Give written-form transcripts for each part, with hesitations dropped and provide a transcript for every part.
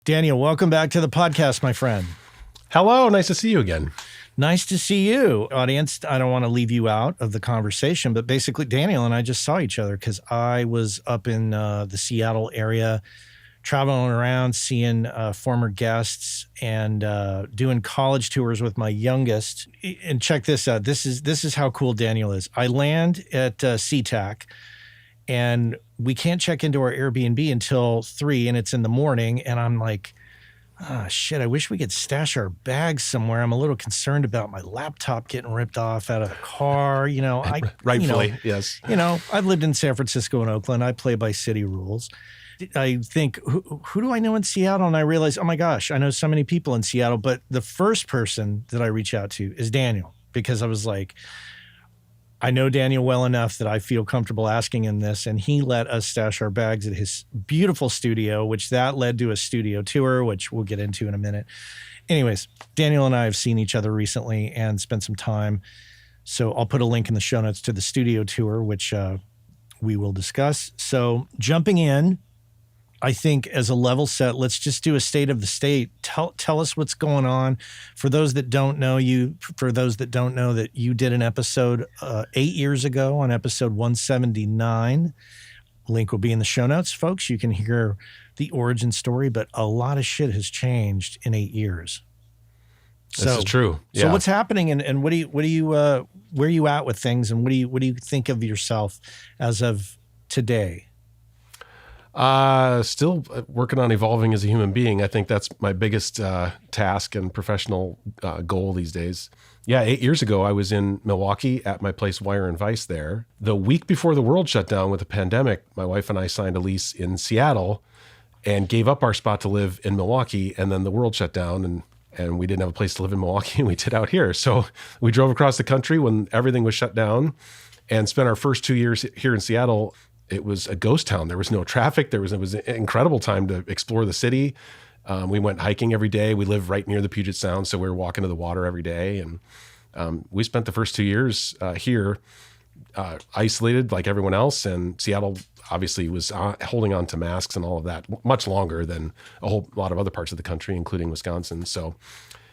Daniel, welcome back to the podcast, my friend. Hello, nice to see you again. Nice to see you. Audience, I don't want to leave you out of the conversation, but basically Daniel and I just saw each other because I was up in the Seattle area, traveling around, seeing former guests and doing college tours with my youngest. And check this out. This is how cool Daniel is. I land at SeaTac, and we can't check into our Airbnb until 3, and it's in the morning. And I'm like, shit, I wish we could stash our bags somewhere. I'm a little concerned about my laptop getting ripped off out of the car. Rightfully, yes. I've lived in San Francisco and Oakland. I play by city rules. I think, who do I know in Seattle? And I realize, oh my gosh, I know so many people in Seattle. But the first person that I reach out to is Daniel, because I was like, I know Daniel well enough that I feel comfortable asking him this, and he let us stash our bags at his beautiful studio, which that led to a studio tour, which we'll get into in a minute. Anyways, Daniel and I have seen each other recently and spent some time. So I'll put a link in the show notes to the studio tour, which we will discuss. So jumping in, I think as a level set, let's just do a state of the state. Tell us what's going on. For those that don't know you, for those that don't know that you did an episode 8 years ago on episode 179. Link will be in the show notes, folks. You can hear the origin story, but a lot of shit has changed in 8 years. This is true. Yeah. So what's happening, and what do you where are you at with things, and what do you think of yourself as of today? Still working on evolving as a human being. I think that's my biggest task and professional goal these days. Yeah, 8 years ago, I was in Milwaukee at my place Wire and Vice there. The week before the world shut down with the pandemic, my wife and I signed a lease in Seattle and gave up our spot to live in Milwaukee. And then the world shut down and we didn't have a place to live in Milwaukee, and we did out here. So we drove across the country when everything was shut down and spent our first 2 years here in Seattle. It was a ghost town. There was no traffic. It was an incredible time to explore the city. We went hiking every day. We live right near the Puget Sound, so we were walking to the water every day. And we spent the first 2 years here isolated like everyone else. And Seattle obviously was holding on to masks and all of that much longer than a whole lot of other parts of the country, including Wisconsin. So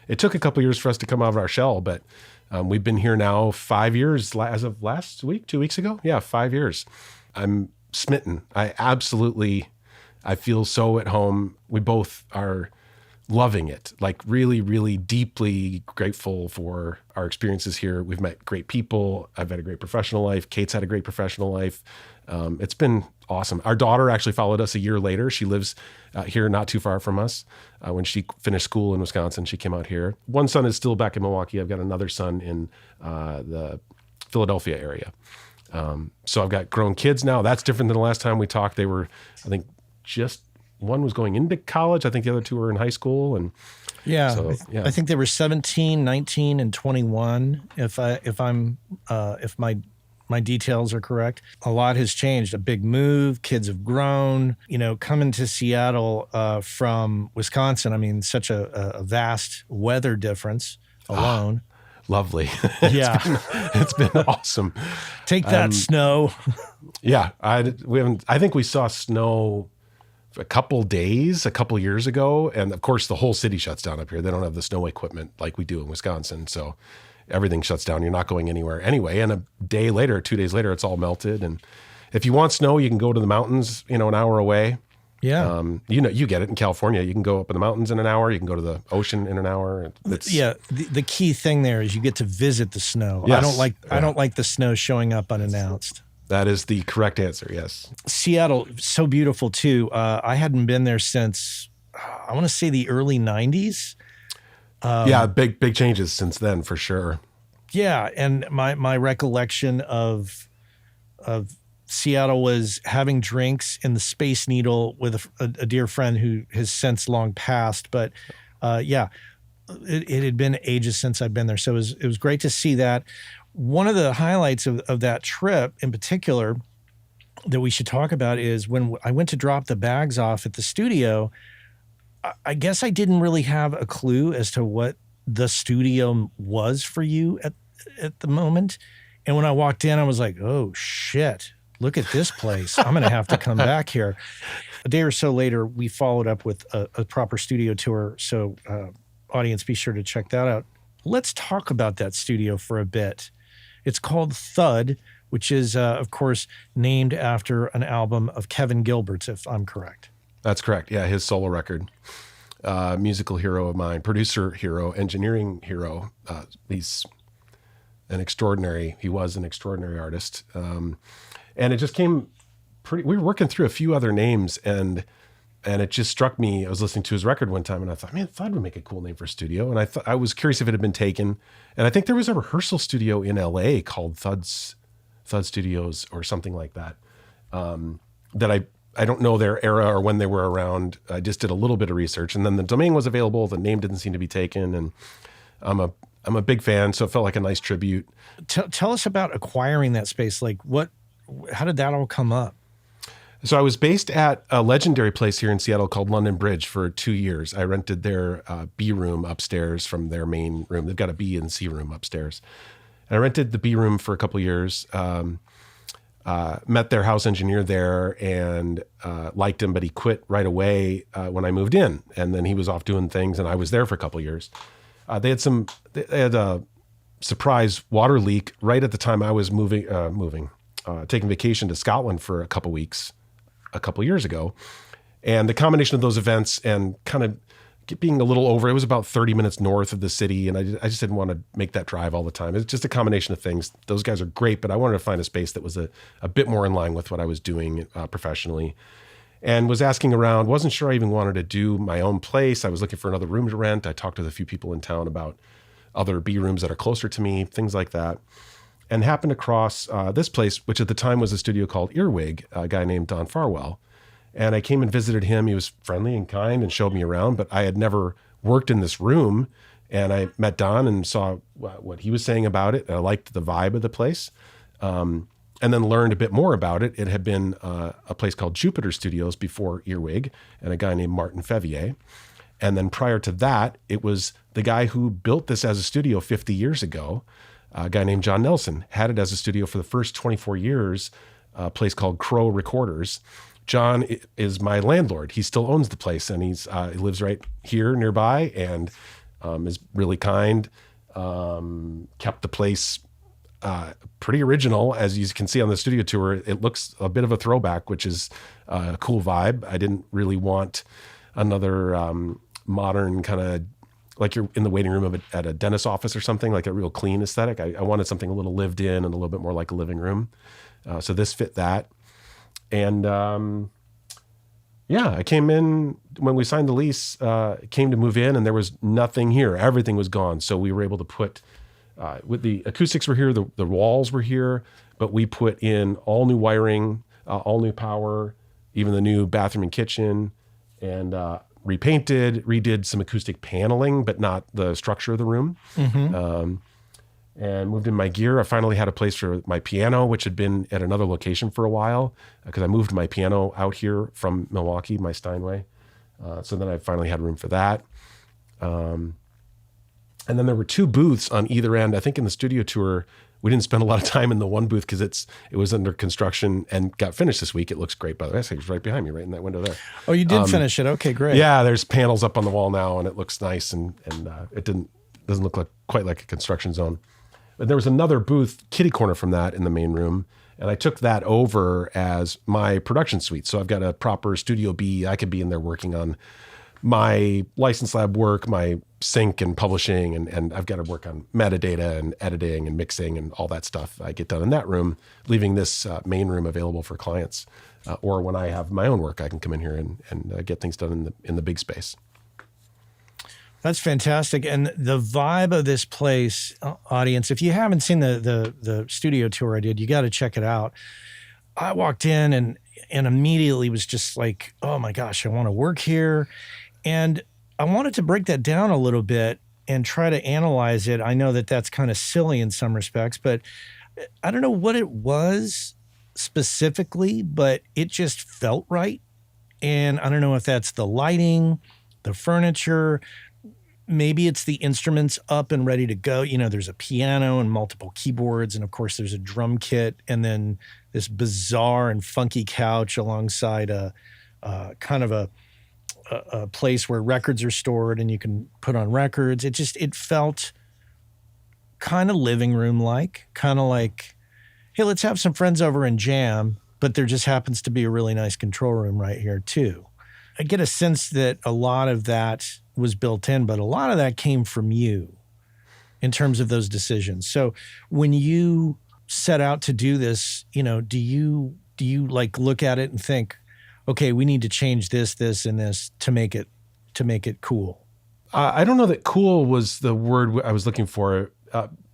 it took a couple years for us to come out of our shell, but we've been here now 5 years as of last week, 2 weeks ago. Yeah, 5 years. I'm smitten. I feel so at home. We both are loving it, like really, really deeply grateful for our experiences here. We've met great people. I've had a great professional life. Kate's had a great professional life. It's been awesome. Our daughter actually followed us a year later. She lives here not too far from us. When she finished school in Wisconsin, she came out here. One son is still back in Milwaukee. I've got another son in the Philadelphia area. So I've got grown kids now. That's different than the last time we talked. They were, I think, just one was going into college. I think the other two were in high school. And I think they were 17, 19, and 21. If my details are correct, a lot has changed. A big move. Kids have grown. Coming to Seattle from Wisconsin. I mean, such a vast weather difference alone. Lovely. Yeah. It's been awesome. Take that, snow. Yeah. I think we saw snow for a couple years ago. And of course the whole city shuts down up here. They don't have the snow equipment like we do in Wisconsin. So everything shuts down. You're not going anywhere anyway. And a day later, 2 days later, it's all melted. And if you want snow, you can go to the mountains, an hour away. Yeah. You get it in California. You can go up in the mountains in an hour. You can go to the ocean in an hour. The key thing there is you get to visit the snow. Yes. I don't like the snow showing up unannounced. That is the correct answer. Yes. Seattle, so beautiful too. I hadn't been there since, I want to say the early 90s. Big changes since then for sure. Yeah. And my recollection of Seattle was having drinks in the Space Needle with a dear friend who has since long passed. But it had been ages since I've been there. So it was great to see that. One of the highlights of that trip in particular that we should talk about is when I went to drop the bags off at the studio, I guess I didn't really have a clue as to what the studio was for you at the moment. And when I walked in, I was like, oh shit, look at this place. I'm going to have to come back here. A day or so later, we followed up with a proper studio tour. So audience, be sure to check that out. Let's talk about that studio for a bit. It's called Thud, which is, of course, named after an album of Kevin Gilbert's, if I'm correct. That's correct. Yeah, his solo record. Musical hero of mine, producer hero, engineering hero. He was an extraordinary artist. And it just came we were working through a few other names, and it just struck me. I was listening to his record one time and I thought, man, Thud would make a cool name for a studio. And I was curious if it had been taken. And I think there was a rehearsal studio in LA called Thud Studios or something like that. That I don't know their era or when they were around. I just did a little bit of research, and then the domain was available. The name didn't seem to be taken, and I'm a big fan, so it felt like a nice tribute. Tell us about acquiring that space. Like how did that all come up? So I was based at a legendary place here in Seattle called London Bridge for 2 years. I rented their B room upstairs from their main room. They've got a B and C room upstairs. And I rented the B room for a couple of years. Met their house engineer there and liked him, but he quit right away when I moved in. And then he was off doing things, and I was there for a couple of years. They had a surprise water leak right at the time I was taking vacation to Scotland for a couple weeks a couple of years ago. And the combination of those events and kind of being a little over, it was about 30 minutes north of the city. And I just didn't want to make that drive all the time. It's just a combination of things. Those guys are great, but I wanted to find a space that was a bit more in line with what I was doing professionally, and was asking around. Wasn't sure I even wanted to do my own place. I was looking for another room to rent. I talked to a few people in town about other B rooms that are closer to me, things like that. And happened across this place, which at the time was a studio called Earwig, a guy named Don Farwell. And I came and visited him. He was friendly and kind and showed me around, but I had never worked in this room. And I met Don and saw what he was saying about it. And I liked the vibe of the place. And then learned a bit more about it. It had been a place called Jupiter Studios before Earwig, and a guy named Martin Fevier. And then prior to that, it was the guy who built this as a studio 50 years ago, a guy named John Nelson, had it as a studio for the first 24 years, a place called Crow Recorders. John is my landlord. He still owns the place, and he lives right here nearby, and is really kind. Kept the place pretty original, as you can see on the studio tour. It looks a bit of a throwback, which is a cool vibe. I didn't really want another modern kind of like you're in the waiting room at a dentist's office or something, like a real clean aesthetic. I wanted something a little lived in and a little bit more like a living room. So this fit that. And I came in when we signed the lease, came to move in, and there was nothing here. Everything was gone. So we were able to put, with the acoustics were here, the walls were here, but we put in all new wiring, all new power, even the new bathroom and kitchen, and repainted, redid some acoustic paneling, but not the structure of the room. Mm-hmm. And moved in my gear. I finally had a place for my piano, which had been at another location for a while, because I moved my piano out here from Milwaukee, my Steinway. So then I finally had room for that. And then there were two booths on either end. I think in the studio tour, we didn't spend a lot of time in the one booth because it was under construction and got finished this week. It looks great, by the way. It's right behind me, right in that window there. Oh, you did finish it. Okay, great. Yeah, there's panels up on the wall now, and it looks nice, and it doesn't look quite like a construction zone. But there was another booth, kitty corner from that, in the main room, and I took that over as my production suite. So I've got a proper Studio B. I could be in there working on my license lab work, my sync and publishing, and I've got to work on metadata and editing and mixing and all that stuff I get done in that room, leaving this main room available for clients. Or when I have my own work, I can come in here and get things done in the big space. That's fantastic. And the vibe of this place, audience, if you haven't seen the studio tour I did, you got to check it out. I walked in and immediately was just like, oh my gosh, I want to work here. And I wanted to break that down a little bit and try to analyze it. I know that that's kind of silly in some respects, but I don't know what it was specifically, but it just felt right. And I don't know if that's the lighting, the furniture, maybe it's the instruments up and ready to go. There's a piano and multiple keyboards, and of course there's a drum kit, and then this bizarre and funky couch alongside a kind of a place where records are stored and you can put on records. It felt kind of living room like, kind of like, hey, let's have some friends over and jam, but there just happens to be a really nice control room right here too. I get a sense that a lot of that was built in, but a lot of that came from you in terms of those decisions. So when you set out to do this, do you like look at it and think, okay, we need to change this, and this to make it cool? I don't know that cool was the word I was looking for.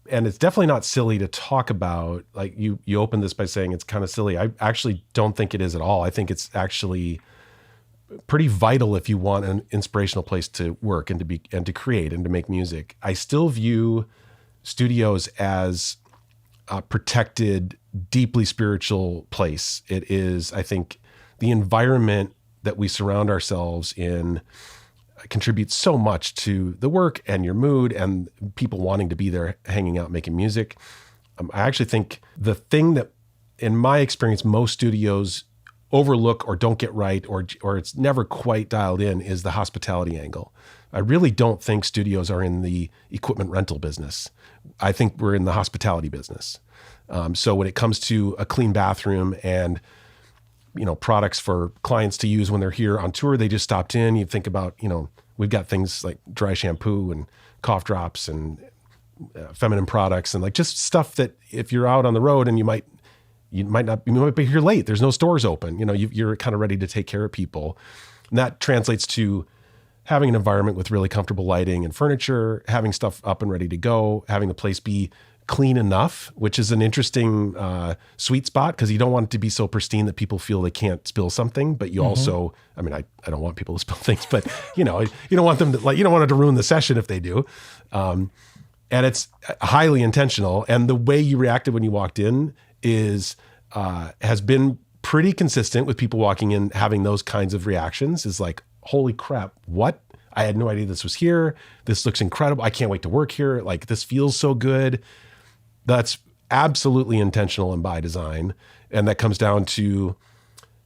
And it's definitely not silly to talk about. Like you opened this by saying it's kind of silly. I actually don't think it is at all. I think it's actually pretty vital if you want an inspirational place to work and to create and to make music. I still view studios as a protected, deeply spiritual place. It is, I think, the environment that we surround ourselves in contributes so much to the work and your mood and people wanting to be there, hanging out, making music. I actually think the thing that, in my experience, most studios overlook or don't get right, or it's never quite dialed in, is the hospitality angle. I really don't think studios are in the equipment rental business. I think we're in the hospitality business. So when it comes to a clean bathroom and products for clients to use when they're here on tour, they just stopped in. You think about, we've got things like dry shampoo and cough drops and feminine products and like just stuff that if you're out on the road and you might be here late, there's no stores open, you're kind of ready to take care of people. And that translates to having an environment with really comfortable lighting and furniture, having stuff up and ready to go, having the place be clean enough, which is an interesting sweet spot, because you don't want it to be so pristine that people feel they can't spill something, but you also, I don't want people to spill things, but you don't want them to, you don't want it to ruin the session if they do. And it's highly intentional. And the way you reacted when you walked in has been pretty consistent with people walking in having those kinds of reactions. Is like, holy crap, what? I had no idea this was here. This looks incredible. I can't wait to work here. Like, this feels so good. That's absolutely intentional and by design. And that comes down to,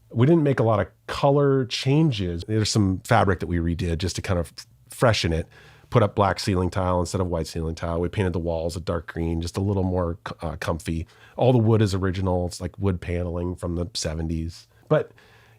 we didn't make a lot of color changes. There's some fabric that we redid just to kind of freshen it. Put up black ceiling tile instead of white ceiling tile. We painted the walls a dark green, just a little more comfy. All the wood is original. It's like wood paneling from the 70s. But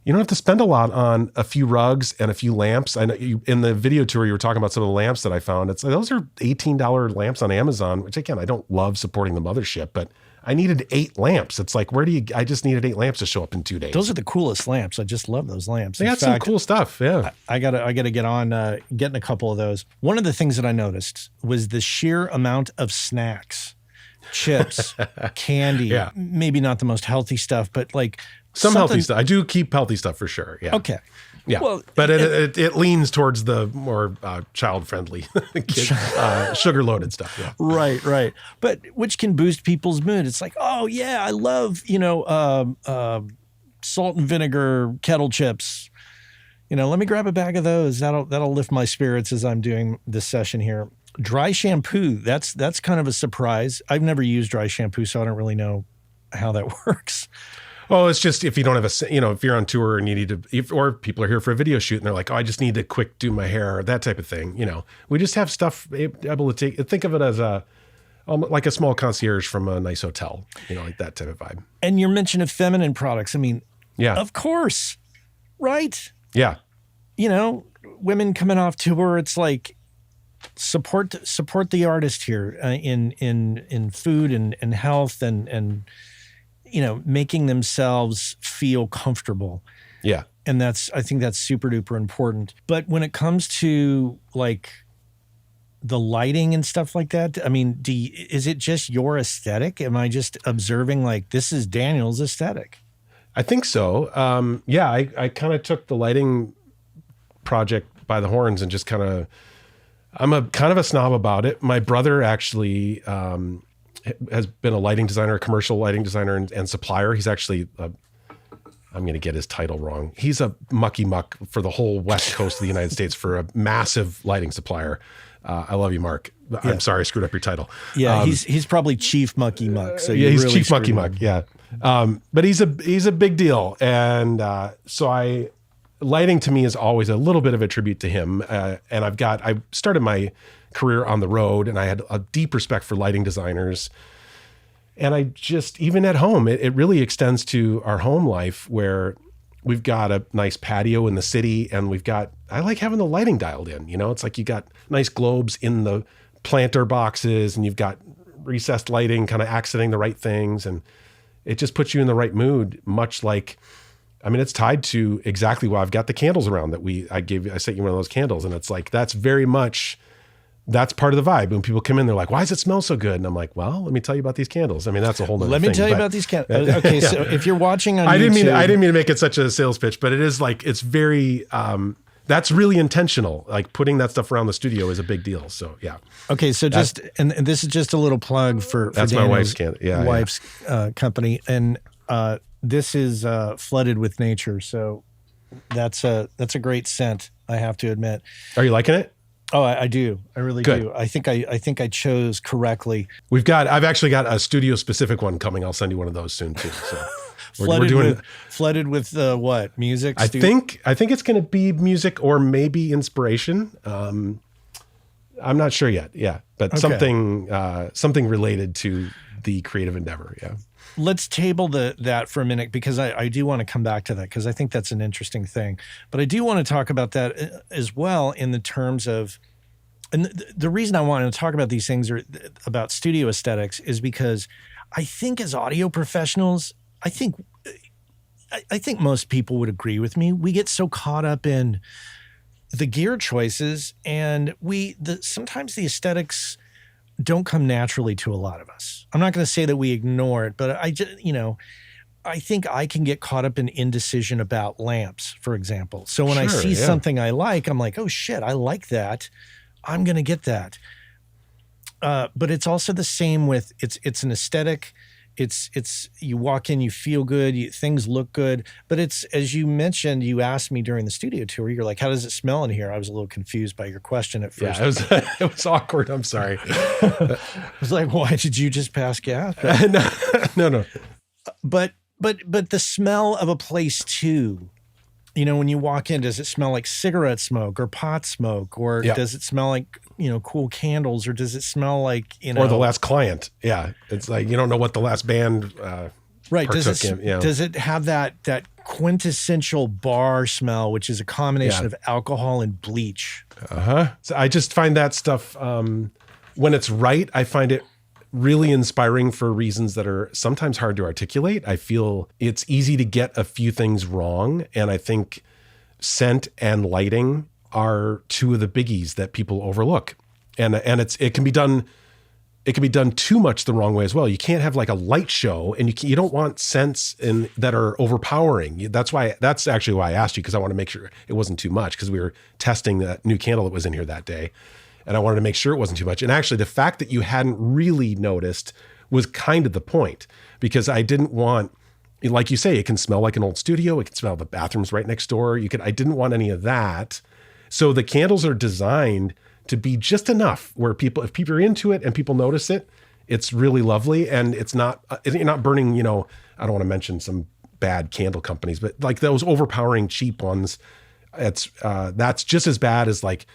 you don't have to spend a lot on a few rugs and a few lamps. I know in the video tour, you were talking about some of the lamps that I found. It's like, those are $18 lamps on Amazon, which again, I don't love supporting the mothership, but I needed 8 lamps. It's like, I just needed 8 lamps to show up in 2 days. Those are the coolest lamps. I just love those lamps. They got some cool stuff. Yeah. I gotta get on getting a couple of those. One of the things that I noticed was the sheer amount of snacks, chips, candy, maybe not the most healthy stuff, but like some healthy stuff. I do keep healthy stuff for sure. Yeah. Okay. Yeah. Well, but it leans towards the more child-friendly, sugar-loaded stuff. Yeah. Right. But which can boost people's mood. It's like, oh yeah, I love, salt and vinegar kettle chips. Let me grab a bag of those. That'll lift my spirits as I'm doing this session here. Dry shampoo. That's kind of a surprise. I've never used dry shampoo, so I don't really know how that works. Oh, it's just if you don't have if you're on tour and you need to, or people are here for a video shoot and they're like, oh, I just need to quick do my hair, or that type of thing. We just have stuff able to think of it as like a small concierge from a nice hotel, like that type of vibe. And your mention of feminine products. I mean, yeah, of course, right? Yeah. Women coming off tour, it's like support the artist here in food and health and making themselves feel comfortable. Yeah. And I think that's super duper important. But when it comes to like the lighting and stuff like that, I mean, is it just your aesthetic? Am I just observing like, this is Daniel's aesthetic? I think so. I kind of took the lighting project by the horns and just I'm a kind of a snob about it. My brother actually, has been a lighting designer, a commercial lighting designer and supplier. He's actually, I'm going to get his title wrong. He's a mucky muck for the whole West Coast of the United States for a massive lighting supplier. I love you, Mark. I'm sorry I screwed up your title. Yeah, he's probably Chief Mucky Muck. So yeah, he's really Chief Mucky Muck. Yeah, but he's a big deal, and so lighting to me is always a little bit of a tribute to him. And I started my career on the road, and I had a deep respect for lighting designers. And I just, even at home, it really extends to our home life where we've got a nice patio in the city, and I like having the lighting dialed in. You know, it's like you got nice globes in the planter boxes, and you've got recessed lighting kind of accenting the right things. And it just puts you in the right mood, much like, I mean, it's tied to exactly why I've got the candles around that I sent you one of those candles. And it's like, that's part of the vibe. When people come in, they're like, why does it smell so good? And I'm like, well, let me tell you about these candles. I mean, that's a whole nother thing. Let me tell you about these candles. Okay. Yeah. So if you're watching on YouTube. I didn't mean to make it such a sales pitch, but it is like, it's very, that's really intentional. Like putting that stuff around the studio is a big deal. So yeah. Okay. So and this is just a little plug for that's Daniel's my wife's candle. Yeah. Wife's company. And, this is flooded with nature, so that's a great scent, I have to admit. Are you liking it? Oh, I do. I really Good. do. I think I chose correctly. I've actually got a studio specific one coming. I'll send you one of those soon too. So flooded with what? Music? I think it's going to be music or maybe inspiration. I'm not sure yet. Yeah, but okay. something related to the creative endeavor. Yeah. Let's table that for a minute, because I do want to come back to that, because I think that's an interesting thing. But I do want to talk about that as well in the terms of, and the reason I want to talk about these things about studio aesthetics is because I think as audio professionals, I think most people would agree with me. We get so caught up in the gear choices, and sometimes the aesthetics don't come naturally to a lot of us. I'm not going to say that we ignore it, but I think I can get caught up in indecision about lamps, for example. So when I see something I like, I'm like, oh shit, I like that. I'm going to get that. But it's also the same with, it's an aesthetic. It's you walk in, you feel good, things look good. But it's, as you mentioned, you asked me during the studio tour, you're like, how does it smell in here? I was a little confused by your question at first. Yeah, it was awkward. I'm sorry. I was like, why did you just pass gas? No. But the smell of a place too, you know, when you walk in, does it smell like cigarette smoke or pot smoke? Or does it smell like, cool candles? Or does it smell like, or the last client? Yeah. It's like, you don't know what the last band right. Does it have that quintessential bar smell, which is a combination of alcohol and bleach? So I just find that stuff, when it's right, I find it really inspiring for reasons that are sometimes hard to articulate. I feel it's easy to get a few things wrong. And I think scent and lighting are two of the biggies that people overlook. And it can be done too much the wrong way as well. You can't have like a light show, and you don't want scents that are overpowering. That's actually why I asked you, because I want to make sure it wasn't too much, because we were testing that new candle that was in here that day. And I wanted to make sure it wasn't too much. And actually, the fact that you hadn't really noticed was kind of the point, because I didn't want, like you say, it can smell like an old studio. It can smell the bathrooms right next door. I didn't want any of that. So the candles are designed to be just enough where if people are into it and people notice it, it's really lovely. And you're not burning, I don't want to mention some bad candle companies, but like those overpowering cheap ones, that's just as bad as like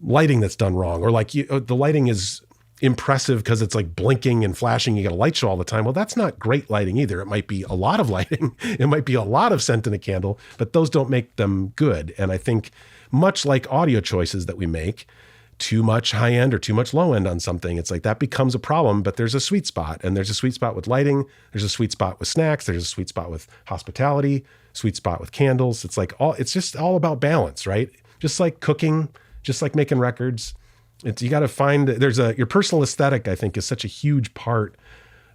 lighting that's done wrong, or like the lighting is impressive because it's like blinking and flashing. You got a light show all the time. Well, that's not great lighting either. It might be a lot of lighting. It might be a lot of scent in a candle, but those don't make them good. And I think much like audio choices that we make, too much high end or too much low end on something, it's like that becomes a problem. But there's a sweet spot, and there's a sweet spot with lighting. There's a sweet spot with snacks. There's a sweet spot with hospitality, sweet spot with candles. It's just all about balance, right? Just like cooking, just like making records. You got to find, your personal aesthetic, I think, is such a huge part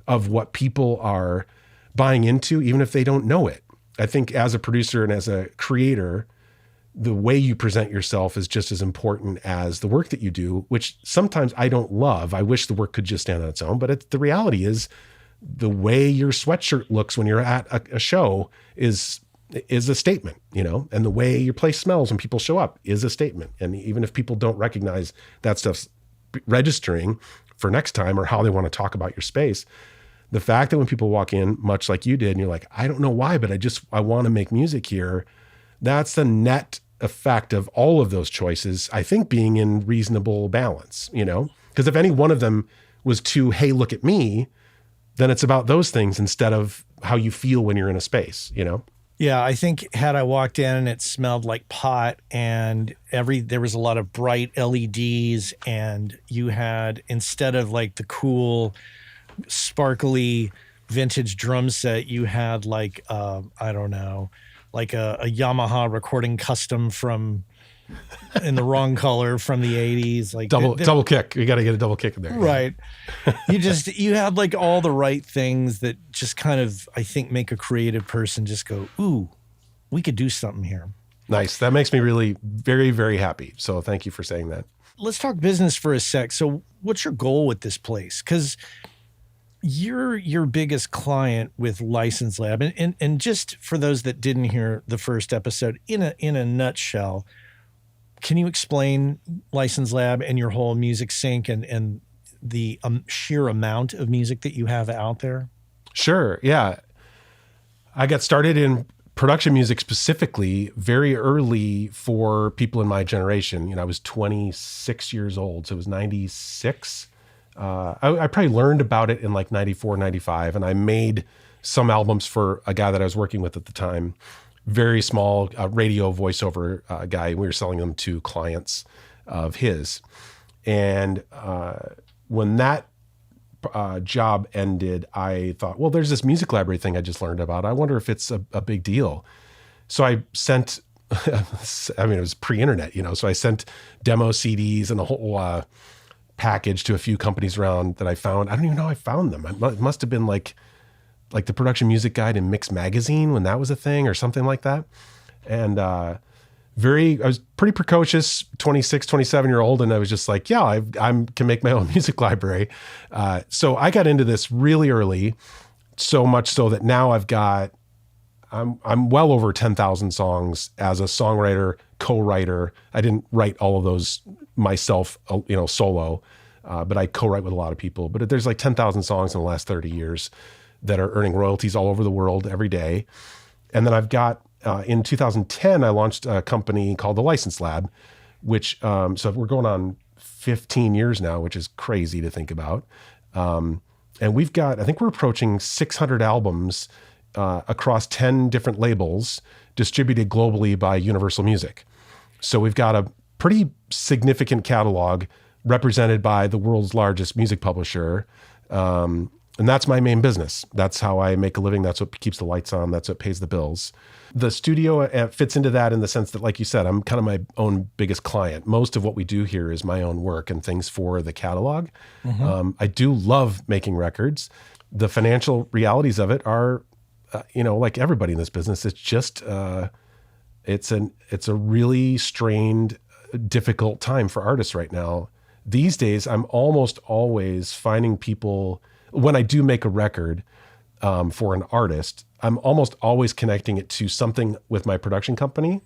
of what people are buying into, even if they don't know it. I think as a producer and as a creator, the way you present yourself is just as important as the work that you do, which sometimes I don't love. I wish the work could just stand on its own, but the reality is the way your sweatshirt looks when you're at a show is is a statement, and the way your place smells when people show up is a statement. And even if people don't recognize that stuff's registering for next time or how they want to talk about your space, the fact that when people walk in, much like you did, and you're like, I don't know why, but I want to make music here. That's the net effect of all of those choices, I think, being in reasonable balance, because if any one of them was too, hey, look at me, then it's about those things instead of how you feel when you're in a space, Yeah, I think had I walked in and it smelled like pot and there was a lot of bright LEDs, and you had, instead of like the cool, sparkly vintage drum set, you had like, I don't know, like a Yamaha recording custom from in the wrong color from the 80s, like double kick. You got to get a double kick in there. Right. You had like all the right things that just kind of, I think, make a creative person just go, ooh, we could do something here. Nice. That makes me really very, very happy. So thank you for saying that. Let's talk business for a sec. So what's your goal with this place? Because you're your biggest client with License Lab. And just for those that didn't hear the first episode, in a nutshell, can you explain License Lab and your whole music sync and the sheer amount of music that you have out there? Sure. Yeah. I got started in production music specifically very early for people in my generation. I was 26 years old, so it was 96. I probably learned about it in like 94, 95, and I made some albums for a guy that I was working with at the time. Very small radio voiceover guy. We were selling them to clients of his. And when that job ended, I thought, well, there's this music library thing I just learned about. I wonder if it's a big deal. So I sent, it was pre-internet, so I sent demo CDs and a whole package to a few companies around that I found. I don't even know how I found them. It must have been like the production music guide in Mix Magazine when that was a thing or something like that. And I was pretty precocious, 26, 27-year-old. And I was just like, yeah, I can make my own music library. So I got into this really early, so much so that now I'm well over 10,000 songs as a songwriter, co-writer. I didn't write all of those myself, solo, but I co-write with a lot of people. But there's like 10,000 songs in the last 30 years that are earning royalties all over the world every day. And then I've got, in 2010, I launched a company called the License Lab, which, so we're going on 15 years now, which is crazy to think about. And I think we're approaching 600 albums across 10 different labels distributed globally by Universal Music. So we've got a pretty significant catalog represented by the world's largest music publisher. And that's my main business. That's how I make a living. That's what keeps the lights on. That's what pays the bills. The studio fits into that in the sense that, like you said, I'm kind of my own biggest client. Most of what we do here is my own work and things for the catalog. Mm-hmm. I do love making records. The financial realities of it are, like everybody in this business, it's just, it's a really strained, difficult time for artists right now. These days, I'm almost always finding people. When I do make a record for an artist, I'm almost always connecting it to something with my production company.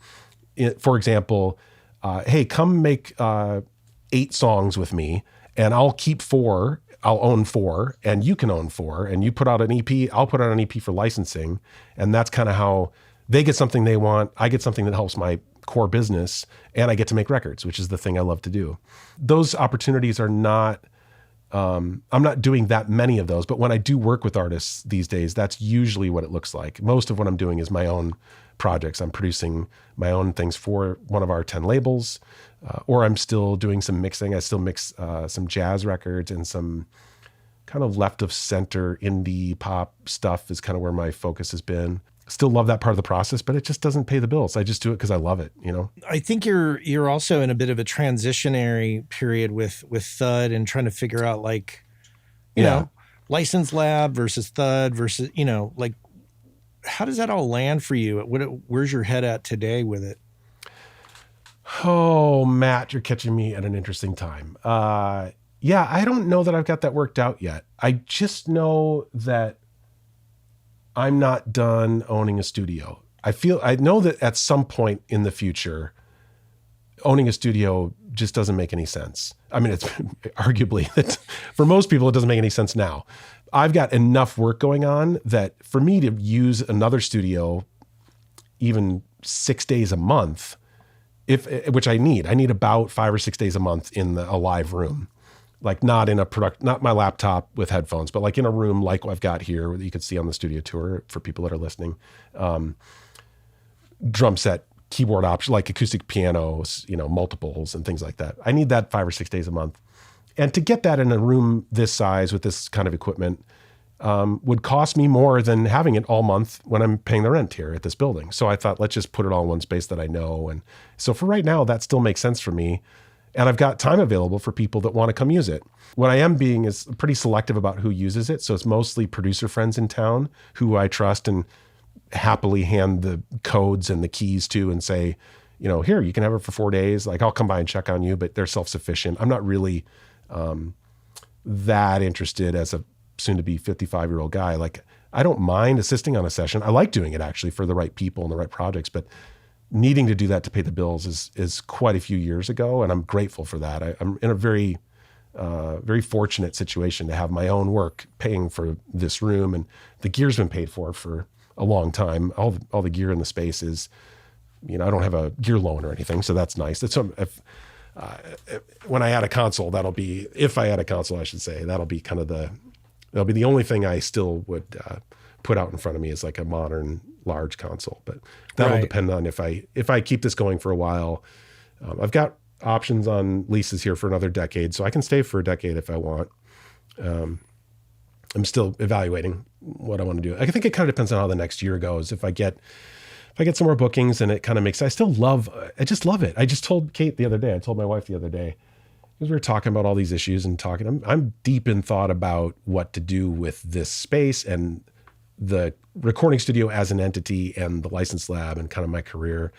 For example, hey, come make 8 songs with me and I'll keep 4. I'll own 4 and you can own 4, and you put out an EP, I'll put out an EP for licensing. And that's kind of how they get something they want. I get something that helps my core business, and I get to make records, which is the thing I love to do. Those opportunities are not, I'm not doing that many of those, but when I do work with artists these days, that's usually what it looks like. Most of what I'm doing is my own projects. I'm producing my own things for one of our 10 labels, or I'm still doing some mixing. I still mix some jazz records, and some kind of left of center indie pop stuff is kind of where my focus has been. Still love that part of the process, but it just doesn't pay the bills. I just do it because I love it, I think you're also in a bit of a transitionary period with Thud and trying to figure out, like, you know, License Lab versus Thud versus, like, how does that all land for you? Where's your head at today with it? Oh, Matt, you're catching me at an interesting time. Yeah, I don't know that I've got that worked out yet. I just know that I'm not done owning a studio. I know that at some point in the future, owning a studio just doesn't make any sense. I mean, it's arguably that for most people, it doesn't make any sense now. I've got enough work going on that for me to use another studio, even 6 days a month, which I need about 5 or 6 days a month in a live room, like not my laptop with headphones, but like in a room like I've got here that you could see on the studio tour for people that are listening. Drum set, keyboard option, like acoustic pianos, multiples and things like that. I need that 5 or 6 days a month. And to get that in a room this size with this kind of equipment would cost me more than having it all month when I'm paying the rent here at this building. So I thought, let's just put it all in one space that I know. And so for right now, that still makes sense for me. And I've got time available for people that want to come use it. What I am being is pretty selective about who uses it. So it's mostly producer friends in town who I trust and happily hand the codes and the keys to and say, here, you can have it for 4 days. Like I'll come by and check on you, but they're self-sufficient. I'm not really that interested as a soon to be 55-year-old guy. Like I don't mind assisting on a session. I like doing it actually for the right people and the right projects, but needing to do that to pay the bills is quite a few years ago. And I'm grateful for that. I'm in a very, very fortunate situation to have my own work paying for this room, and the gear's been paid for a long time. All the gear in the space is, I don't have a gear loan or anything, so that's nice. When I add a console, if I add a console, I should say, that'll be the only thing I still would put out in front of me is like a modern large console. But that'll depend on if I keep this going for a while. I've got options on leases here for another decade, so I can stay for a decade if I want. I'm still evaluating what I want to do. I think it kind of depends on how the next year goes. If I get some more bookings and it kind of makes, I just love it. I just told Kate the other day, I told my wife the other day, because we were talking about all these issues and talking, I'm deep in thought about what to do with this space and the recording studio as an entity and the license lab and kind of my career.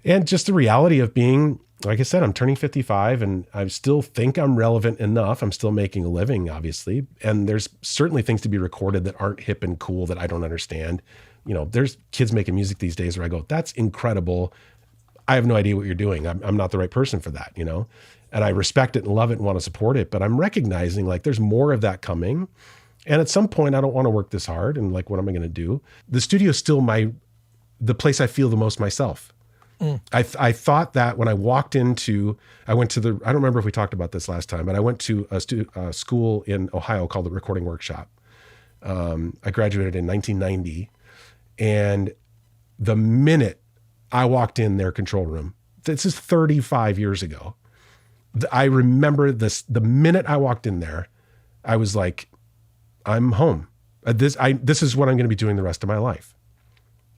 And just the reality of being, like I said, I'm turning 55 and I still think I'm relevant enough. I'm still making a living, obviously. And there's certainly things to be recorded that aren't hip and cool that I don't understand. There's kids making music these days where I go, that's incredible. I have no idea what you're doing. I'm not the right person for that, and I respect it and love it and want to support it. But I'm recognizing like there's more of that coming. And at some point I don't want to work this hard. And like, what am I going to do? The studio is still the place I feel the most myself. I thought that when I went to I don't remember if we talked about this last time, but I went to a school in Ohio called the Recording Workshop. I graduated in 1990. And the minute I walked in their control room, this is 35 years ago. I remember this, the minute I walked in there, I was like, I'm home. This is what I'm going to be doing the rest of my life.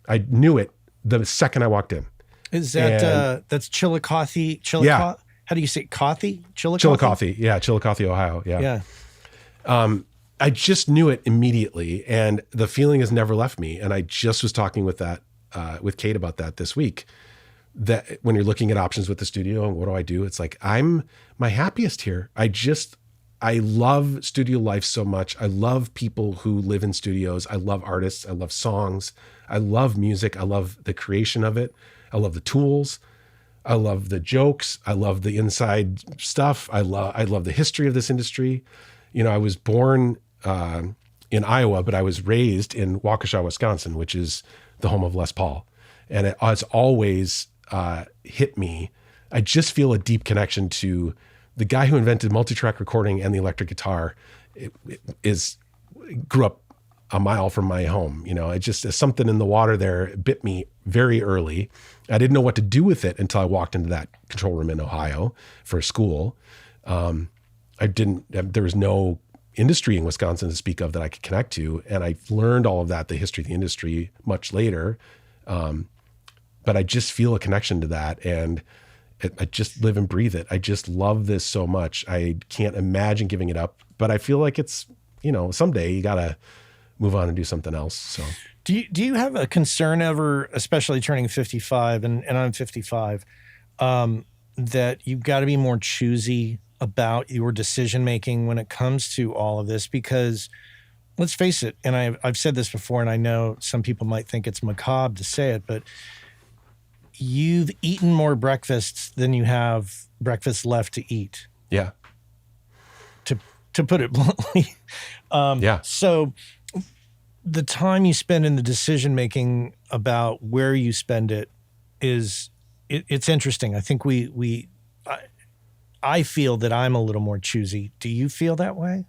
I knew it the second I walked in. Is that, that's Chillicothe? Yeah. How do you say Chillicothe? Chillicothe. Yeah. Chillicothe, Ohio. Yeah. Yeah. I just knew it immediately, and the feeling has never left me. And I just was talking with Kate about that this week, that when you're looking at options with the studio and what do I do? It's like, I'm my happiest here. I love studio life so much. I love people who live in studios. I love artists. I love songs. I love music. I love the creation of it. I love the tools. I love the jokes. I love the inside stuff. I love the history of this industry. I was born in Iowa, but I was raised in Waukesha, Wisconsin, which is the home of Les Paul. And it has always hit me. I just feel a deep connection to the guy who invented multi-track recording and the electric guitar. Grew up a mile from my home. It just, something in the water there bit me very early. I didn't know what to do with it until I walked into that control room in Ohio for school. There was no industry in Wisconsin to speak of that I could connect to. And I learned all of that, the history of the industry, much later. But I just feel a connection to that. And I just live and breathe it. I just love this so much. I can't imagine giving it up, but I feel like it's, someday you got to move on and do something else. So do you have a concern ever, especially turning 55 and I'm 55, that you've got to be more choosy about your decision-making when it comes to all of this? Because let's face it, and I've said this before, and I know some people might think it's macabre to say it, but you've eaten more breakfasts than you have breakfast left to eat. Yeah. To put it bluntly. Yeah. So the time you spend in the decision making about where you spend it it's interesting. I think I feel that I'm a little more choosy. Do you feel that way?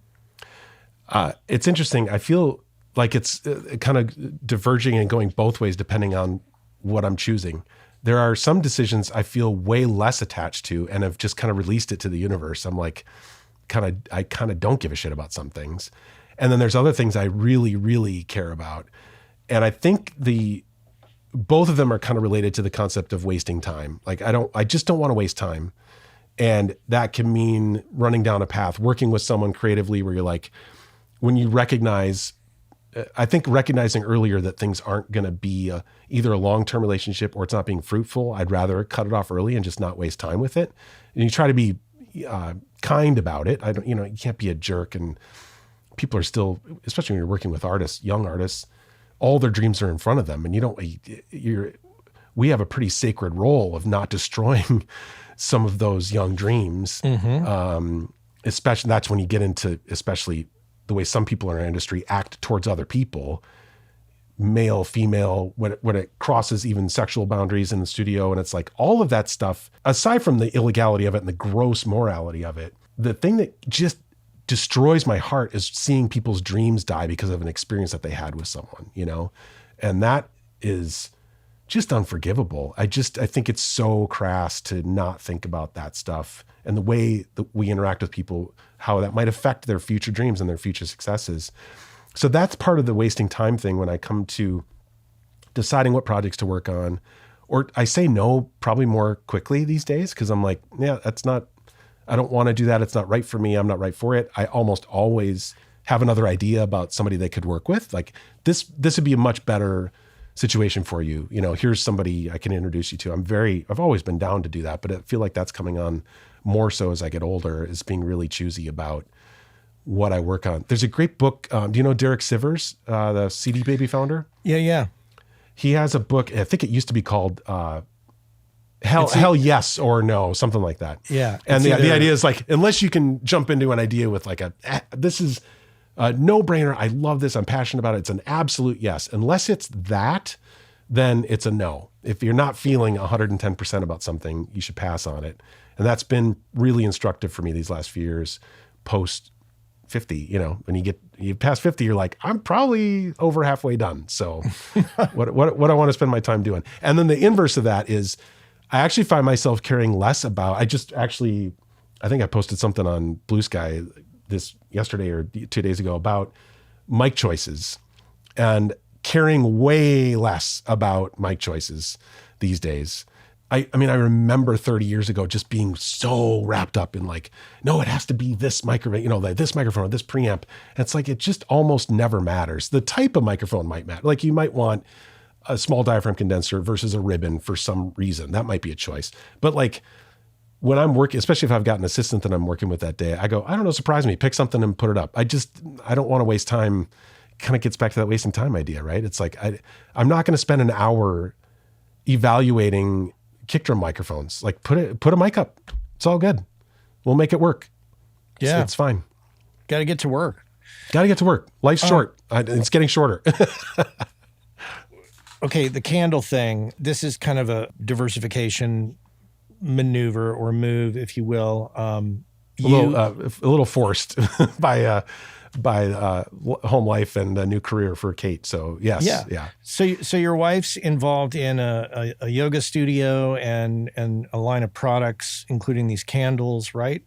It's interesting. I feel like it's kind of diverging and going both ways depending on what I'm choosing. There are some decisions I feel way less attached to and have just kind of released it to the universe. I'm like, I kind of don't give a shit about some things. And then there's other things I really, really care about. And I think both of them are kind of related to the concept of wasting time. Like I just don't want to waste time. And that can mean running down a path, working with someone creatively where you're like, when you recognize, I think recognizing earlier that things aren't going to be either a long-term relationship or it's not being fruitful, I'd rather cut it off early and just not waste time with it. And you try to be kind about it. You can't be a jerk, and people are still, especially when you're working with artists, young artists, all their dreams are in front of them. And we have a pretty sacred role of not destroying some of those young dreams. Mm-hmm. Especially that's when you get into, especially the way some people in our industry act towards other people, male, female, when it crosses even sexual boundaries in the studio. And it's like all of that stuff, aside from the illegality of it and the gross morality of it, the thing that just destroys my heart is seeing people's dreams die because of an experience that they had with someone, and that is just unforgivable. I think it's so crass to not think about that stuff and the way that we interact with people, how that might affect their future dreams and their future successes. So that's part of the wasting time thing when I come to deciding what projects to work on, or I say no probably more quickly these days. Cause I'm like, yeah, I don't want to do that. It's not right for me. I'm not right for it. I almost always have another idea about somebody they could work with. Like this would be a much better situation for you. Here's somebody I can introduce you to. I've always been down to do that, but I feel like that's coming on more so as I get older, is being really choosy about what I work on. There's a great book. Do you know Derek Sivers, the CD Baby founder? Yeah. He has a book. I think it used to be called Hell Yes or No, something like that. Yeah. And the idea is like, unless you can jump into an idea with like this is a no-brainer. I love this. I'm passionate about it. It's an absolute yes. Unless it's that, then it's a no. If you're not feeling 110% about something, you should pass on it. And that's been really instructive for me these last few years, post 50, when you pass 50, you're like, I'm probably over halfway done. So what I want to spend my time doing. And then the inverse of that is I actually find myself caring less about, I think I posted something on Blue Sky this yesterday or 2 days ago about mic choices, and caring way less about mic choices these days. I remember 30 years ago just being so wrapped up in like, no, it has to be this microphone, this microphone or this preamp. And it's like, it just almost never matters. The type of microphone might matter. Like you might want a small diaphragm condenser versus a ribbon for some reason. That might be a choice. But like when I'm working, especially if I've got an assistant that I'm working with that day, I go, I don't know, surprise me, pick something and put it up. I don't want to waste time. Kind of gets back to that wasting time idea, right? It's like, I'm not going to spend an hour evaluating kick drum microphones. Like put a mic up. It's all good. We'll make it work. Yeah. It's fine. Got to get to work. Life's short. It's getting shorter. Okay. The candle thing, this is kind of a diversification maneuver or move, if you will. A little forced by home life and a new career for Kate. So yes. Yeah. So your wife's involved in a yoga studio and a line of products, including these candles, right?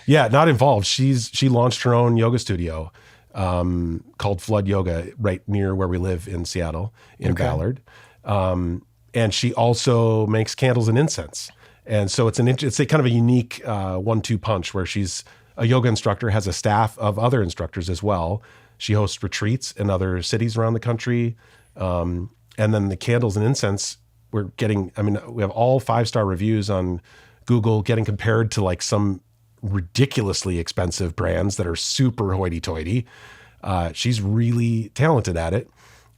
Yeah, not involved. She launched her own yoga studio called Flood Yoga right near where we live in Seattle, in Ballard. And she also makes candles and incense. And so it's a kind of a unique 1-2 punch where she's a yoga instructor, has a staff of other instructors as well. She hosts retreats in other cities around the country. And then the candles and incense, we have all 5-star reviews on Google, getting compared to like some ridiculously expensive brands that are super hoity-toity. She's really talented at it.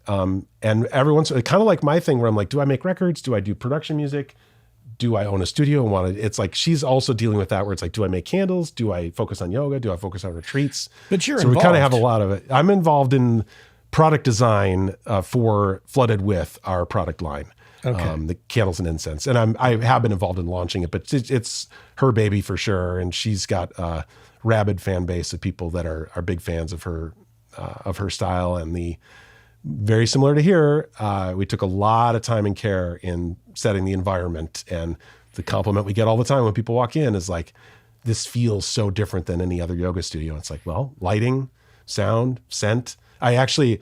And everyone's kind of like my thing where I'm like, do I make records? Do I do production music? Do I own a studio and want to, it's like, she's also dealing with that where it's like, do I make candles? Do I focus on yoga? Do I focus on retreats? But you're so involved. we kind of have a lot of it. I'm involved in product design for Flooded With, our product line, the candles and incense. And I have been involved in launching it, but it's her baby for sure. And she's got a rabid fan base of people that are big fans of her style. And very similar to here, we took a lot of time and care in setting the environment. And the compliment we get all the time when people walk in is like, this feels so different than any other yoga studio. It's like, well, lighting, sound, scent. I actually,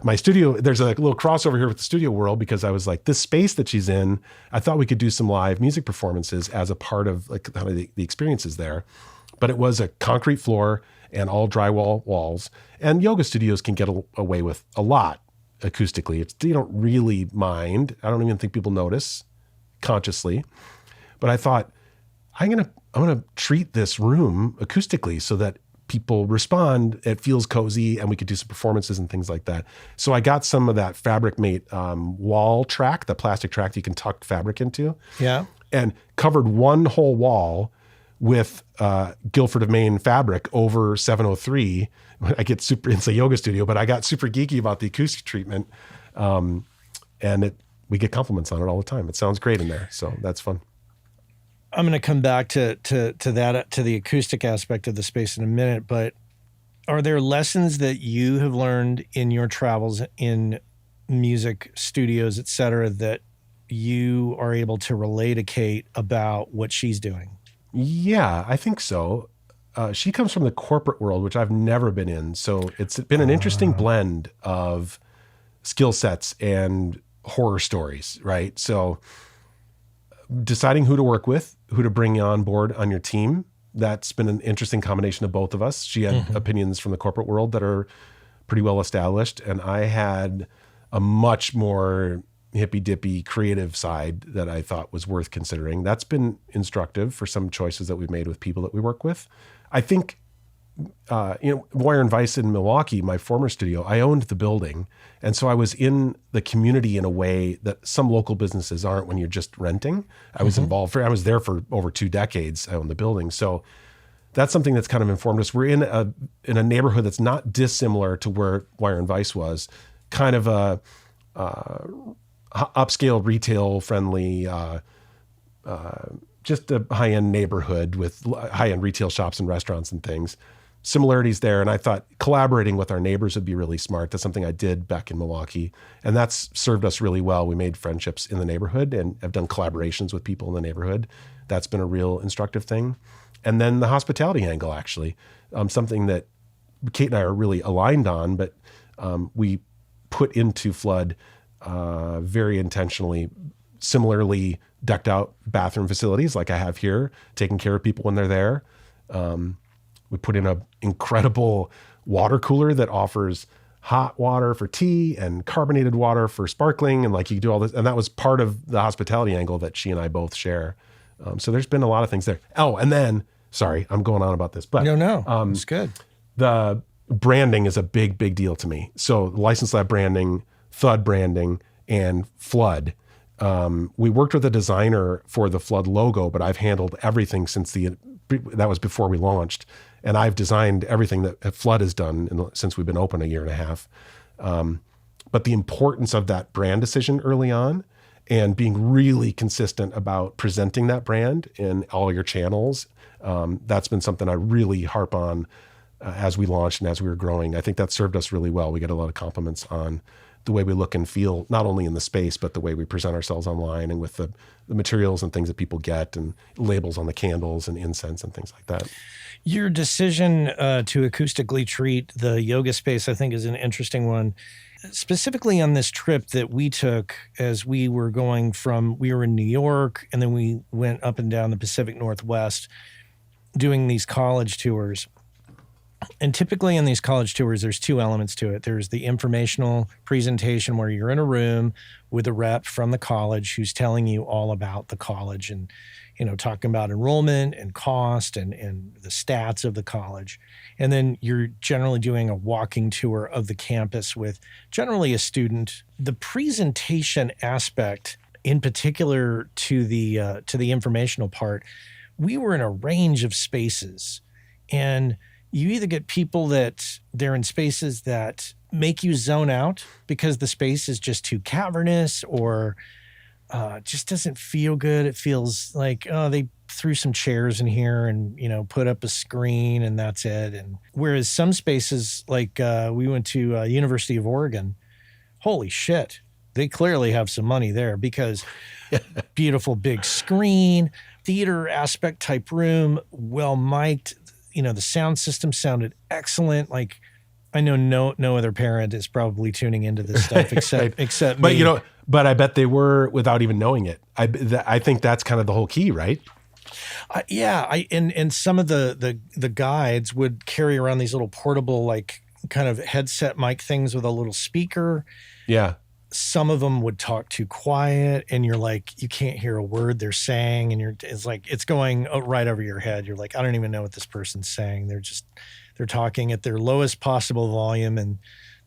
my studio, there's a little crossover here with the studio world because I was like, this space that she's in, I thought we could do some live music performances as a part of like kind of the experiences there. But it was a concrete floor and all drywall walls. And yoga studios can get away with a lot acoustically. You don't really mind. I don't even think people notice consciously. But I thought, I'm gonna treat this room acoustically so that people respond. It feels cozy, and we could do some performances and things like that. So I got some of that fabric mate wall track, the plastic track that you can tuck fabric into. Yeah, and covered one whole wall with Guilford of Maine fabric over 703. I get super, it's a yoga studio, but I got super geeky about the acoustic treatment. And we get compliments on it all the time. It sounds great in there. So that's fun. I'm going to come back to the acoustic aspect of the space in a minute, but are there lessons that you have learned in your travels in music studios, et cetera, that you are able to relay to Kate about what she's doing? Yeah, I think so. She comes from the corporate world, which I've never been in. So it's been an interesting blend of skill sets and horror stories, right? So deciding who to work with, who to bring on board on your team, that's been an interesting combination of both of us. She had opinions from the corporate world that are pretty well established, and I had a much more hippy-dippy creative side that I thought was worth considering. That's been instructive for some choices that we've made with people that we work with. I think, Wire and Vice in Milwaukee, my former studio, I owned the building. And so I was in the community in a way that some local businesses aren't when you're just renting. I was involved I was there for over 2 decades. I owned the building. So that's something that's kind of informed us. We're in a neighborhood that's not dissimilar to where Wire and Vice was, kind of a upscale, retail friendly, just a high-end neighborhood with high-end retail shops and restaurants and things. Similarities there. And I thought collaborating with our neighbors would be really smart. That's something I did back in Milwaukee. And that's served us really well. We made friendships in the neighborhood and have done collaborations with people in the neighborhood. That's been a real instructive thing. And then the hospitality angle, actually, something that Kate and I are really aligned on, but we put into Flood very intentionally, similarly decked out bathroom facilities like I have here, taking care of people when they're there. We put in an incredible water cooler that offers hot water for tea and carbonated water for sparkling. And like you do all this. And that was part of the hospitality angle that she and I both share. So there's been a lot of things there. Oh, and then, sorry, I'm going on about this, but no, it's good. The branding is a big, big deal to me. So License Lab branding, Thud branding, and Flood. We worked with a designer for the Flood logo, but I've handled everything since that was before we launched. And I've designed everything that Flood has done since we've been open 1.5 years. But the importance of that brand decision early on and being really consistent about presenting that brand in all your channels, that's been something I really harp on as we launched and as we were growing. I think that served us really well. We get a lot of compliments on the way we look and feel, not only in the space, but the way we present ourselves online and with the materials and things that people get and labels on the candles and incense and things like that. Your decision to acoustically treat the yoga space, I think, is an interesting one. Specifically on this trip that we took as we were we were in New York, and then we went up and down the Pacific Northwest doing these college tours. And typically in these college tours, there's two elements to it. There's the informational presentation where you're in a room with a rep from the college who's telling you all about the college and, talking about enrollment and cost and the stats of the college. And then you're generally doing a walking tour of the campus with generally a student. The presentation aspect, in particular to the informational part, we were in a range of spaces, and you either get people that they're in spaces that make you zone out because the space is just too cavernous or just doesn't feel good. It feels like, oh, they threw some chairs in here and, put up a screen and that's it. And whereas some spaces, like we went to University of Oregon, holy shit, they clearly have some money there because beautiful big screen, theater aspect type room, well mic'd. The sound system sounded excellent. Like, I know no other parent is probably tuning into this stuff except me. But I bet they were without even knowing it. I think that's kind of the whole key, right? And some of the guides would carry around these little portable, like, kind of headset mic things with a little speaker. Yeah. Some of them would talk too quiet, and you're like, you can't hear a word they're saying, and it's like it's going right over your head. You're like, I don't even know what this person's saying. They're talking at their lowest possible volume, and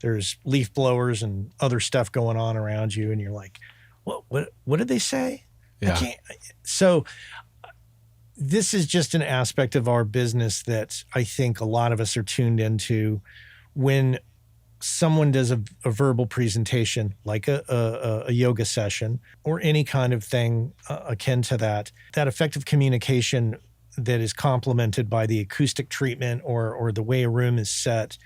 there's leaf blowers and other stuff going on around you, and you're like, what did they say? Yeah. So this is just an aspect of our business that I think a lot of us are tuned into. When someone does a verbal presentation, like a yoga session or any kind of thing akin to that effective communication that is complemented by the acoustic treatment or the way a room is set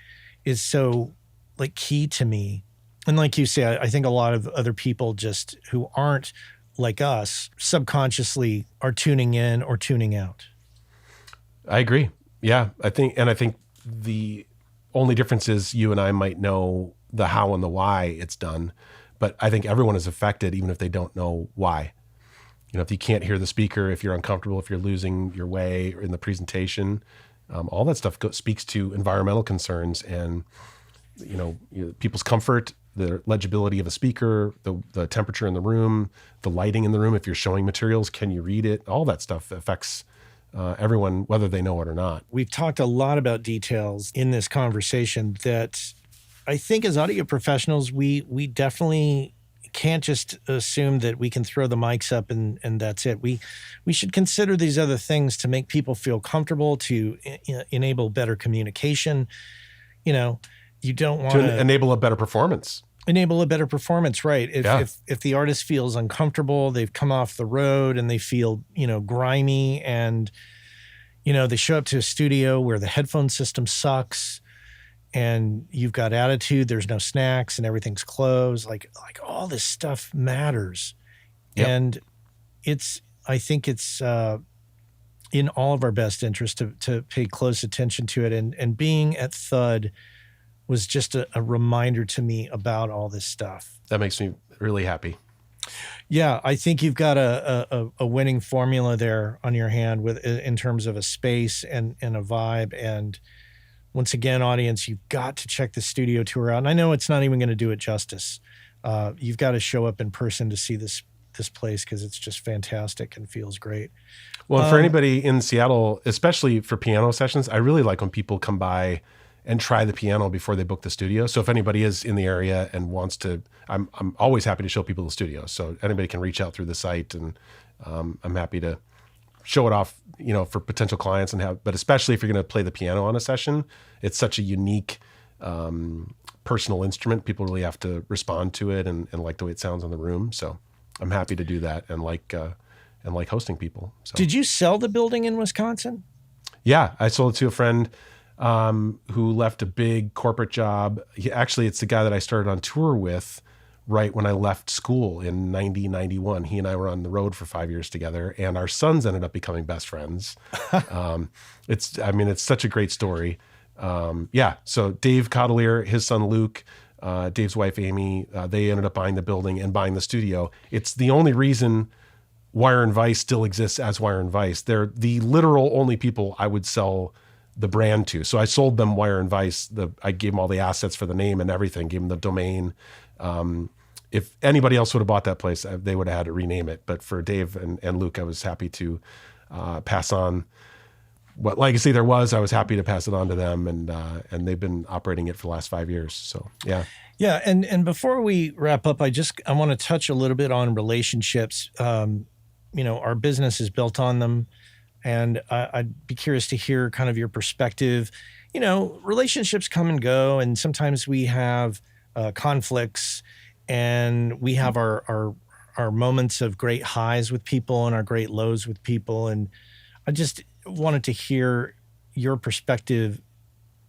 is so, like, key to me. And like you say, I think a lot of other people just who aren't like us subconsciously are tuning in or tuning out. I agree. Yeah, I think the only difference is you and I might know the how and the why it's done, but I think everyone is affected even if they don't know why. If you can't hear the speaker, if you're uncomfortable, if you're losing your way in the presentation, all that stuff speaks to environmental concerns and, people's comfort, the legibility of a speaker, the temperature in the room, the lighting in the room. If you're showing materials, can you read it? All that stuff affects everyone, whether they know it or not. We've talked a lot about details in this conversation that I think as audio professionals, we definitely can't just assume that we can throw the mics up and that's it. We should consider these other things to make people feel comfortable, to enable better communication. You don't want to enable a better performance. Enable a better performance, right? If the artist feels uncomfortable, they've come off the road and they feel, grimy, and, they show up to a studio where the headphone system sucks and you've got attitude, there's no snacks and everything's closed. Like all this stuff matters. Yep. And I think it's in all of our best interest to pay close attention to it. And being at Thud was just a reminder to me about all this stuff. That makes me really happy. Yeah, I think you've got a winning formula there on your hand in terms of a space and a vibe. And once again, audience, you've got to check the studio tour out. And I know it's not even going to do it justice. You've got to show up in person to see this place because it's just fantastic and feels great. Well, for anybody in Seattle, especially for piano sessions, I really like when people come by and try the piano before they book the studio. So if anybody is in the area and wants to, I'm always happy to show people the studio. So anybody can reach out through the site, and I'm happy to show it off, for potential clients but especially if you're going to play the piano on a session, it's such a unique, personal instrument. People really have to respond to it and like the way it sounds in the room. So I'm happy to do that and like hosting people. So. Did you sell the building in Wisconsin? Yeah, I sold it to a friend who left a big corporate job. It's the guy that I started on tour with right when I left school in 91. He and I were on the road for 5 years together, and our sons ended up becoming best friends. It's such a great story. So Dave Cotelier, his son Luke, Dave's wife Amy, they ended up buying the building and buying the studio. It's the only reason Wire and Vice still exists as Wire and Vice. They're the literal only people I would sell the brand to. So I sold them Wire and Vice. I gave them all the assets for the name and everything, gave them the domain. If anybody else would have bought that place, they would have had to rename it. But for Dave and Luke, I was happy to pass on what legacy there was. I was happy to pass it on to them, and they've been operating it for the last 5 years. So yeah. Yeah, and before we wrap up, I want to touch a little bit on relationships. Our business is built on them, and I'd be curious to hear kind of your perspective. Relationships come and go, and sometimes we have conflicts, and we have our moments of great highs with people and our great lows with people. And I just wanted to hear your perspective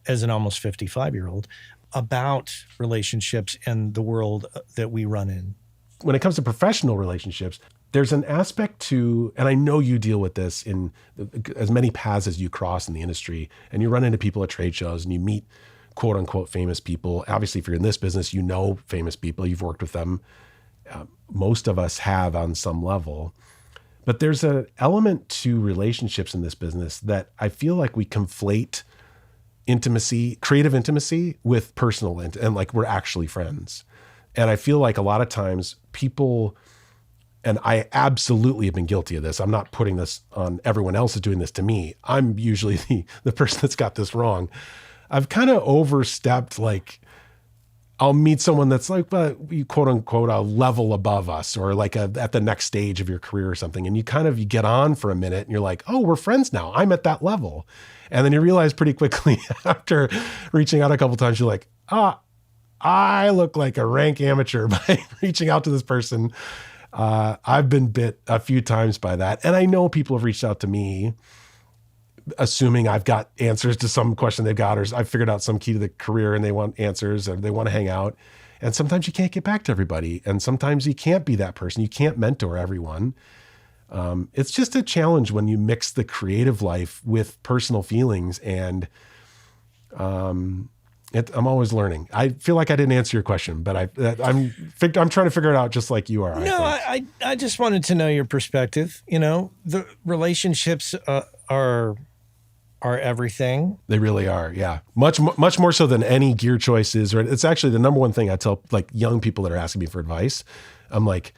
as an almost 55-year-old about relationships and the world that we run in. When it comes to professional relationships, there's an aspect to, and I know you deal with this in as many paths as you cross in the industry, and you run into people at trade shows and you meet quote unquote famous people. Obviously, if you're in this business, you know famous people, you've worked with them. Most of us have on some level. But there's an element to relationships in this business that I feel like we conflate intimacy, creative intimacy, with personal and like we're actually friends. And I feel like a lot of times people, and I absolutely have been guilty of this. I'm not putting this on everyone else is doing this to me. I'm usually the person that's got this wrong. I've kind of overstepped, like I'll meet someone that's like, quote unquote, a level above us, or like at the next stage of your career or something. And you get on for a minute and you're like, oh, we're friends now. I'm at that level. And then you realize pretty quickly after reaching out a couple of times, you're like, I look like a rank amateur by reaching out to this person. I've been bit a few times by that. And I know people have reached out to me assuming I've got answers to some question they've got, or I've figured out some key to the career and they want answers or they want to hang out. And sometimes you can't get back to everybody. And sometimes you can't be that person. You can't mentor everyone. It's just a challenge when you mix the creative life with personal feelings. And I'm always learning. I feel like I didn't answer your question, but I'm trying to figure it out just like you are. No, I just wanted to know your perspective. The relationships are everything. They really are. Yeah. Much more so than any gear choices. Or it's actually the number one thing I tell like young people that are asking me for advice. I'm like,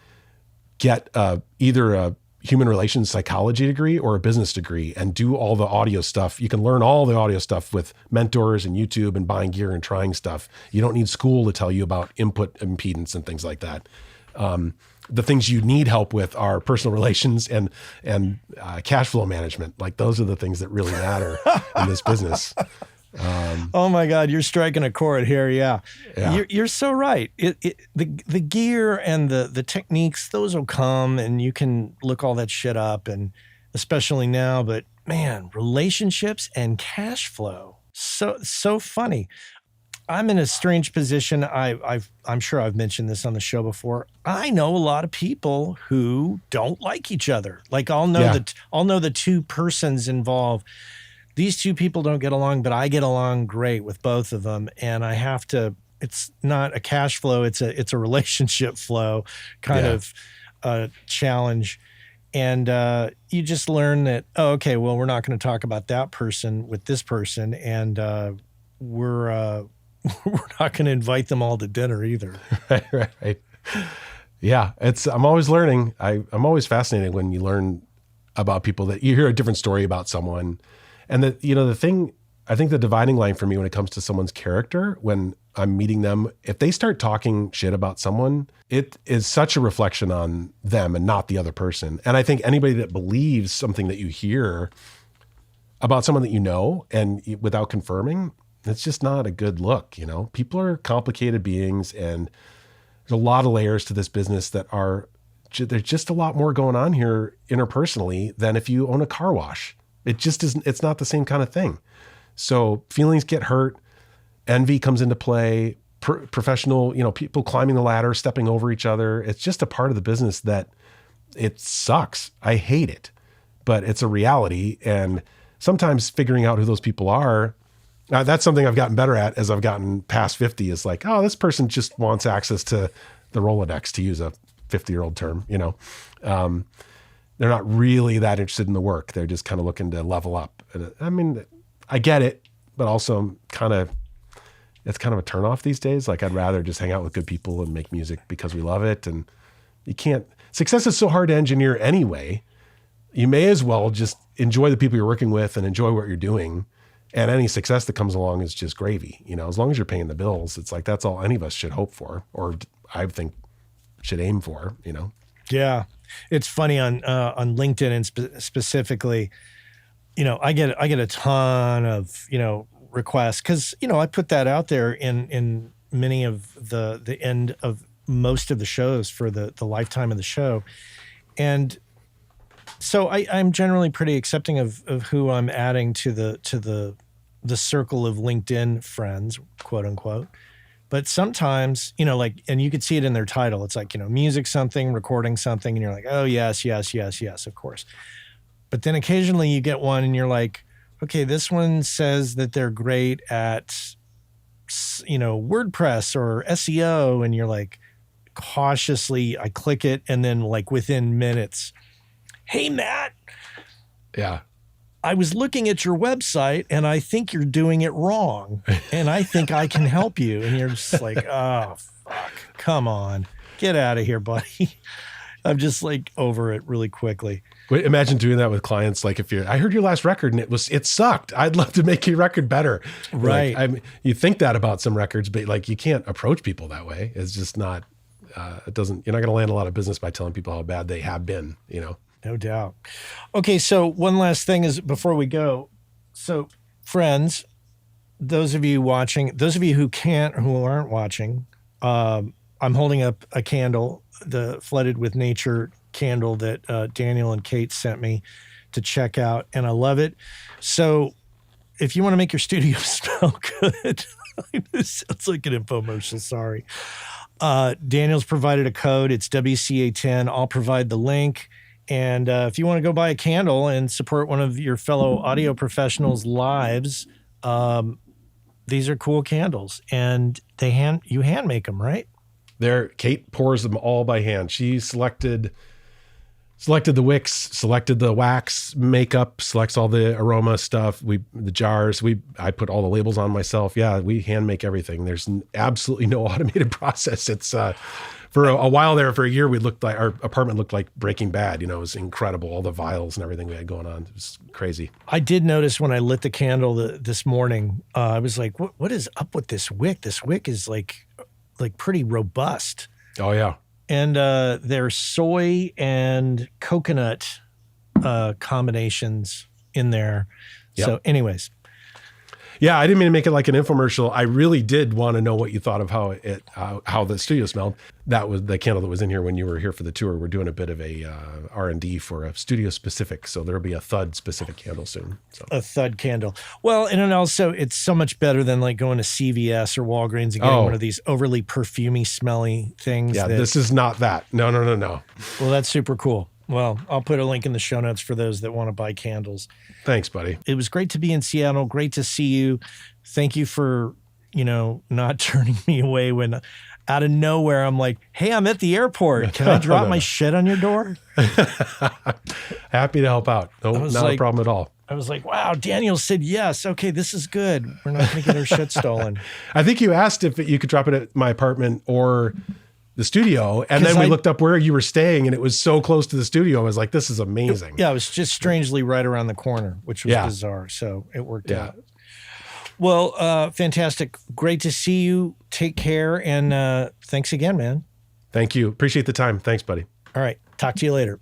get either a human relations psychology degree or a business degree and do all the audio stuff. You can learn all the audio stuff with mentors and YouTube and buying gear and trying stuff. You don't need school to tell you about input impedance and things like that. The things you need help with are personal relations and cash flow management. Like those are the things that really matter in this business. Oh my God, you're striking a chord here. Yeah. You're so right. The gear and the techniques, those will come and you can look all that shit up, and especially now, but man, relationships and cash flow. So funny. I'm in a strange position. I'm sure I've mentioned this on the show before. I know a lot of people who don't like each other. Like I'll know the two persons involved. These two people don't get along, but I get along great with both of them. And I have to, it's not a cash flow. It's a relationship flow kind of challenge. And you just learn that, okay, well, we're not going to talk about that person with this person. And we're not going to invite them all to dinner either. Right. Yeah. I'm always learning. I'm always fascinated when you learn about people that you hear a different story about someone. And the thing, I think the dividing line for me when it comes to someone's character, when I'm meeting them, if they start talking shit about someone, it is such a reflection on them and not the other person. And I think anybody that believes something that you hear about someone that you know and without confirming, it's just not a good look. People are complicated beings, and there's a lot of layers to this business there's just a lot more going on here interpersonally than if you own a car wash. It just isn't, it's not the same kind of thing. So feelings get hurt. Envy comes into play, professional, people climbing the ladder, stepping over each other. It's just a part of the business that it sucks. I hate it, but it's a reality. And sometimes figuring out who those people are, that's something I've gotten better at as I've gotten past 50 is like, oh, this person just wants access to the Rolodex, to use a 50-year-old term, They're not really that interested in the work. They're just kind of looking to level up. And I mean, I get it, but also it's kind of a turnoff these days. Like I'd rather just hang out with good people and make music because we love it. And success is so hard to engineer anyway. You may as well just enjoy the people you're working with and enjoy what you're doing. And any success that comes along is just gravy. As long as you're paying the bills, it's like, that's all any of us should hope for, or I think should aim for, Yeah. It's funny on LinkedIn and specifically, I get a ton of, requests because, I put that out there in many of the end of most of the shows for the lifetime of the show. And so I'm generally pretty accepting of who I'm adding to the circle of LinkedIn friends, quote unquote. But sometimes, and you could see it in their title. It's like, music something, recording something, and you're like, oh, yes, of course. But then occasionally you get one and you're like, okay, this one says that they're great at, WordPress or SEO. And you're like, cautiously, I click it. And then like within minutes, hey, Matt. Yeah. I was looking at your website and I think you're doing it wrong and I think I can help you. And you're just like, oh, fuck, come on, get out of here, buddy. I'm just like over it really quickly. Wait, imagine doing that with clients. Like I heard your last record and it sucked. I'd love to make your record better. Right. Like, you think that about some records, but like you can't approach people that way. It's just not, you're not going to land a lot of business by telling people how bad they have been, No doubt. Okay, so one last thing is before we go. So, friends, those of you watching, those of you who aren't watching, I'm holding up a candle, the Flooded with Nature candle that Daniel and Kate sent me to check out, and I love it. So, if you want to make your studio smell good, this sounds like an infomercial, sorry. Daniel's provided a code. It's WCA10. I'll provide the link. And if you want to go buy a candle and support one of your fellow audio professionals' lives, these are cool candles, and you hand make them, right? Kate pours them all by hand. She selected the wicks, selected the wax makeup, selects all the aroma stuff. The jars. I put all the labels on myself. Yeah, we hand make everything. There's absolutely no automated process. It's for a while there, for a year, our apartment looked like Breaking Bad. It was incredible. All the vials and everything we had going on. It was crazy. I did notice when I lit the candle this morning, I was like, what is up with this wick? This wick is like pretty robust. Oh, yeah. And there's soy and coconut combinations in there. Yep. So anyways. Yeah, I didn't mean to make it like an infomercial. I really did want to know what you thought of how the studio smelled. That was the candle that was in here when you were here for the tour. We're doing a bit of a R&D for a studio specific, so there'll be a Thud specific candle soon. So. A Thud candle. Well, and then also it's so much better than like going to CVS or Walgreens and getting one of these overly perfumey, smelly things. Yeah, this is not that. No. Well, that's super cool. Well, I'll put a link in the show notes for those that want to buy candles. Thanks, buddy. It was great to be in Seattle. Great to see you. Thank you for, not turning me away when out of nowhere I'm like, hey, I'm at the airport. Can I drop my shit on your door? Happy to help out. No, not a problem at all. I was like, wow, Daniel said yes. Okay, this is good. We're not going to get our shit stolen. I think you asked if you could drop it at my apartment or the studio, and then we looked up where you were staying, and it was so close to the studio. I was like, this is amazing. Yeah, it was just strangely right around the corner, which was bizarre. So it worked out. Well, fantastic. Great to see you. Take care, and thanks again, man. Thank you. Appreciate the time. Thanks, buddy. All right. Talk to you later.